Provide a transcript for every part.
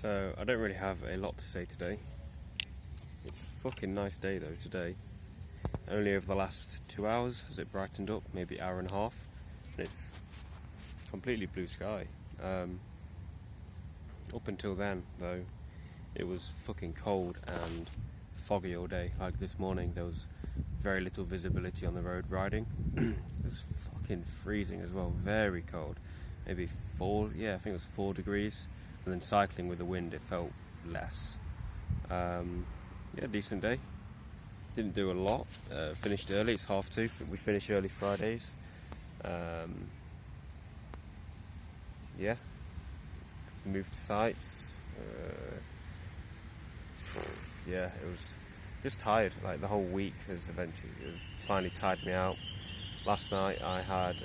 So, I don't really have a lot to say today. It's a fucking nice day though today. Only over the last 2 hours has it brightened up, maybe hour and a half. And it's completely blue sky. Up until then though, it was fucking cold and foggy all day. Like this morning there was very little visibility on the road riding. It was fucking freezing as well, very cold. Maybe I think it was 4 degrees. And then cycling with the wind, it felt less. Decent day. Didn't do a lot. Finished early. It's 2:30. We finish early Fridays. Moved sites. It was just tired. Like the whole week has finally tired me out. Last night I had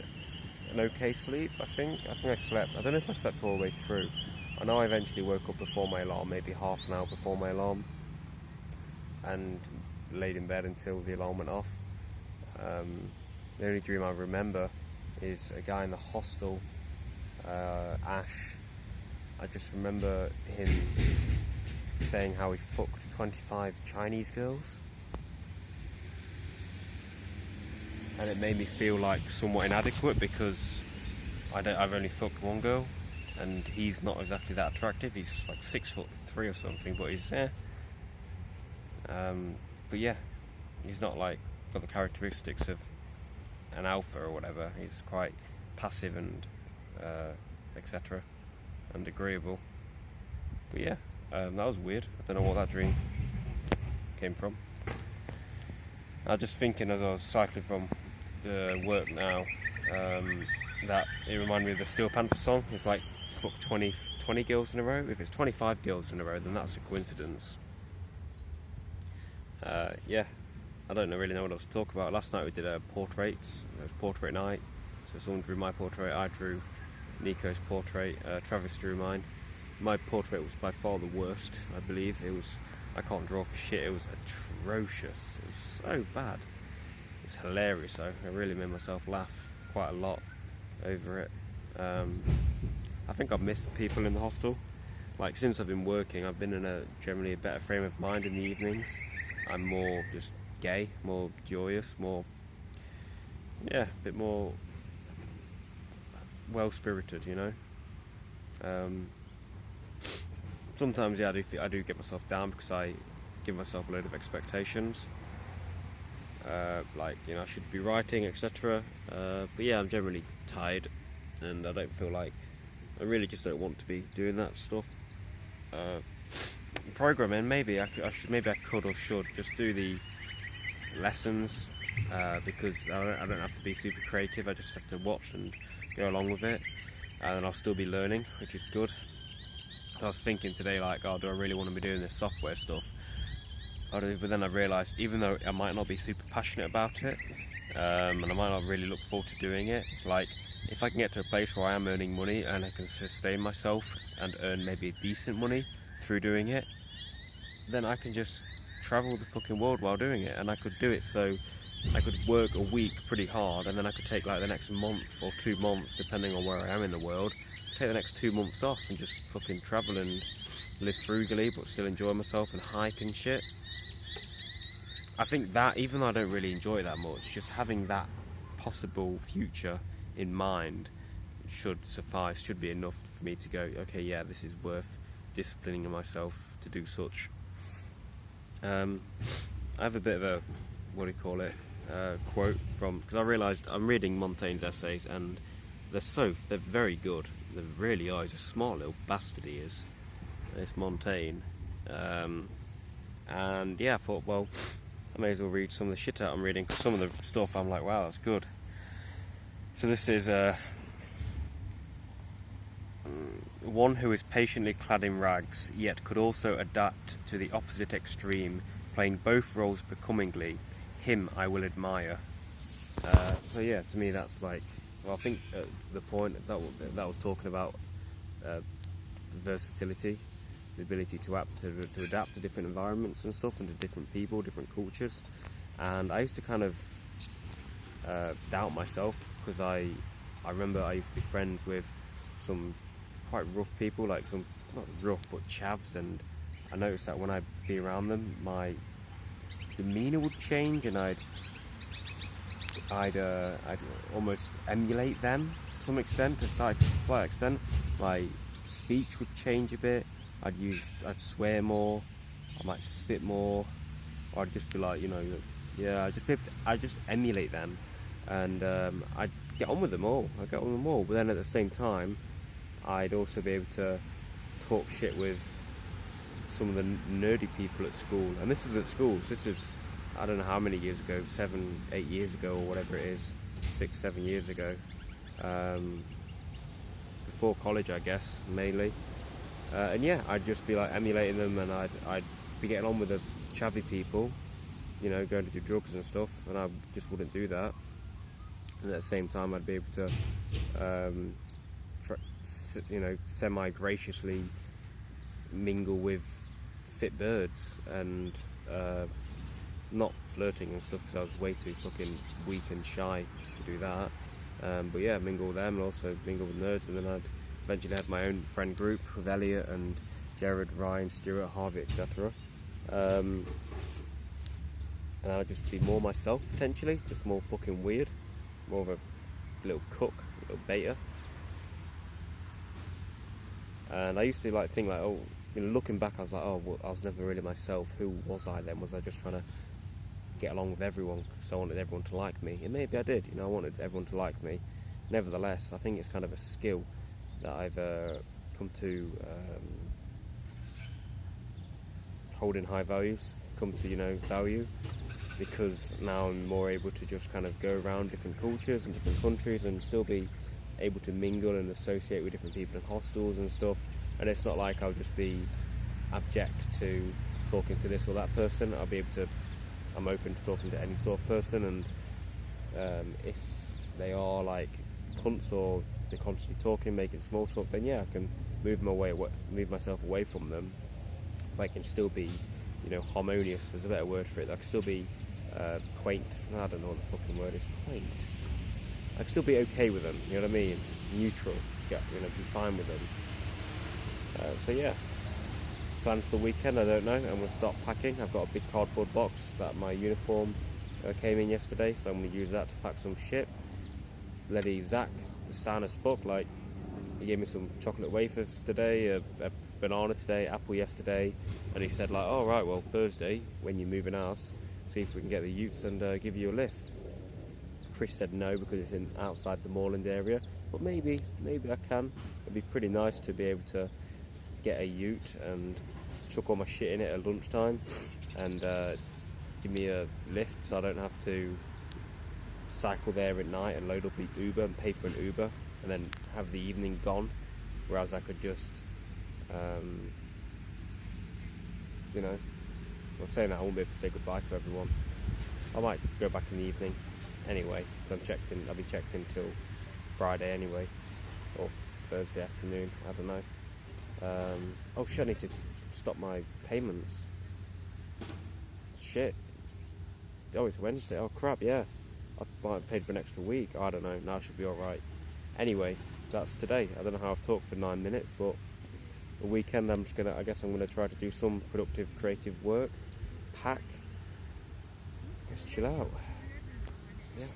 an okay sleep. I think I slept. I don't know if I slept all the way through. I know I eventually woke up before my alarm, maybe half an hour before my alarm, and laid in bed until the alarm went off. The only dream I remember is a guy in the hostel, Ash. I just remember him saying how he fucked 25 Chinese girls. And it made me feel like somewhat inadequate because I've only fucked one girl. And he's not exactly that attractive. He's like 6'3" or something, but he's there. He's not like got the characteristics of an alpha or whatever. He's quite passive and etc. and agreeable. But that was weird. I don't know what that dream came from. I was just thinking as I was cycling from the work now that it reminded me of the Steel Panther song. It's like fuck 20 girls in a row. If it's 25 girls in a row, then that's a coincidence. I don't really know what else to talk about. Last night we did portraits. It was portrait night. So someone drew my portrait, I drew Nico's portrait, Travis drew mine. My portrait was by far the worst, I believe. I can't draw for shit. It was atrocious. It was so bad. It was hilarious though. I really made myself laugh quite a lot over it. I think I've missed people in the hostel. Like since I've been working, I've been in a generally a better frame of mind in the evenings. I'm more just gay, more joyous, a bit more well-spirited, you know. Sometimes I do get myself down because I give myself a load of expectations. I should be writing, etc. I'm generally tired, and I don't feel like I really just don't want to be doing that stuff. Programming, maybe I could or should just do the lessons because I don't have to be super creative. I just have to watch and go along with it, and then I'll still be learning, which is good. I was thinking today, do I really want to be doing this software stuff? But then I realised, even though I might not be super passionate about it, and I might not really look forward to doing it, if I can get to a place where I am earning money and I can sustain myself and earn maybe decent money through doing it, then I can just travel the fucking world while doing it. And I could do it so I could work a week pretty hard, and then I could take the next month or 2 months, depending on where I am in the world, take the next 2 months off and just fucking travel and live frugally but still enjoy myself and hike and shit. I think that, even though I don't really enjoy it that much, just having that possible future in mind should suffice, should be enough for me to go, okay, yeah, this is worth disciplining myself to do such. I have a bit of a, quote from, because I realised I'm reading Montaigne's essays and they're very good. They really are. He's a smart little bastard, he is. It's Montaigne. I thought, well, I may as well read some of the shit out I'm reading, because some of the stuff I'm like, wow, that's good. So this is one who is patiently clad in rags, yet could also adapt to the opposite extreme, playing both roles becomingly. Him I will admire. To me that's I think the point that was talking about versatility, the ability to adapt to different environments and stuff, and to different people, different cultures. And I used to kind of doubt myself, because I remember I used to be friends with some quite rough people, like some not rough, but chavs, and I noticed that when I'd be around them, my demeanour would change, and I'd almost emulate them to some extent, to a slight extent. My speech would change a bit. I'd swear more. I might spit more. Or I'd just be like, I'd just emulate them, and I'd get on with them all. But then at the same time, I'd also be able to talk shit with some of the nerdy people at school. And this was at school, so this is, I don't know how many years ago, 7, 8 years ago, or whatever it is, 6, 7 years ago. Before college, I guess, mainly. And yeah, I'd just be like emulating them, and I'd be getting on with the chavvy people, going to do drugs and stuff, and I just wouldn't do that. And at the same time, I'd be able to, semi-graciously mingle with fit birds, and not flirting and stuff, because I was way too fucking weak and shy to do that. But yeah, mingle with them, and also mingle with nerds, and then I'd eventually have my own friend group with Elliot and Jared, Ryan, Stuart, Harvey, etc. And I'd just be more myself, potentially, just more fucking weird, more of a little cook, a little beta. And I used to think looking back, I was like, I was never really myself. Who was I then? Was I just trying to get along with everyone because I wanted everyone to like me? And maybe I did, I wanted everyone to like me. Nevertheless, I think it's kind of a skill that I've come to hold in high values, come to, value, because now I'm more able to just kind of go around different cultures and different countries and still be able to mingle and associate with different people in hostels and stuff. And it's not like I'll just be abject to talking to this or that person. I'm open to talking to any sort of person, and if they are like cunts or they're constantly talking, making small talk, then yeah, I can move myself away from them. But I can still be, harmonious. There's a better word for it. I can still be quaint. I don't know what the fucking word is. Quaint. I can still be okay with them. You know what I mean? Neutral. Be fine with them. So yeah. Plans for the weekend, I don't know. I'm going to start packing. I've got a big cardboard box that my uniform came in yesterday, so I'm going to use that to pack some shit. Bloody Zach was sound as fuck. Like, he gave me some chocolate wafers today, a banana today, apple yesterday, and he said like, right, well, Thursday when you're moving house, see if we can get the utes and give you a lift. Chris said no because it's outside the Moorland area, but maybe I can. It'd be pretty nice to be able to get a ute and chuck all my shit in it at lunchtime and give me a lift, so I don't have to cycle there at night and load up the Uber and pay for an Uber and then have the evening gone, whereas I could just I'm saying that I won't be able to say goodbye to everyone. I might go back in the evening anyway, because I'll be checked in till Friday anyway, or Thursday afternoon, I don't know. Shit, I need to stop my payments. Shit. Oh, it's Wednesday. Oh crap, yeah. I might have paid for an extra week. I don't know. Now I should be alright. Anyway, that's today. I don't know how I've talked for 9 minutes, but the weekend I'm gonna try to do some productive, creative work. Pack. Just chill out. Yeah.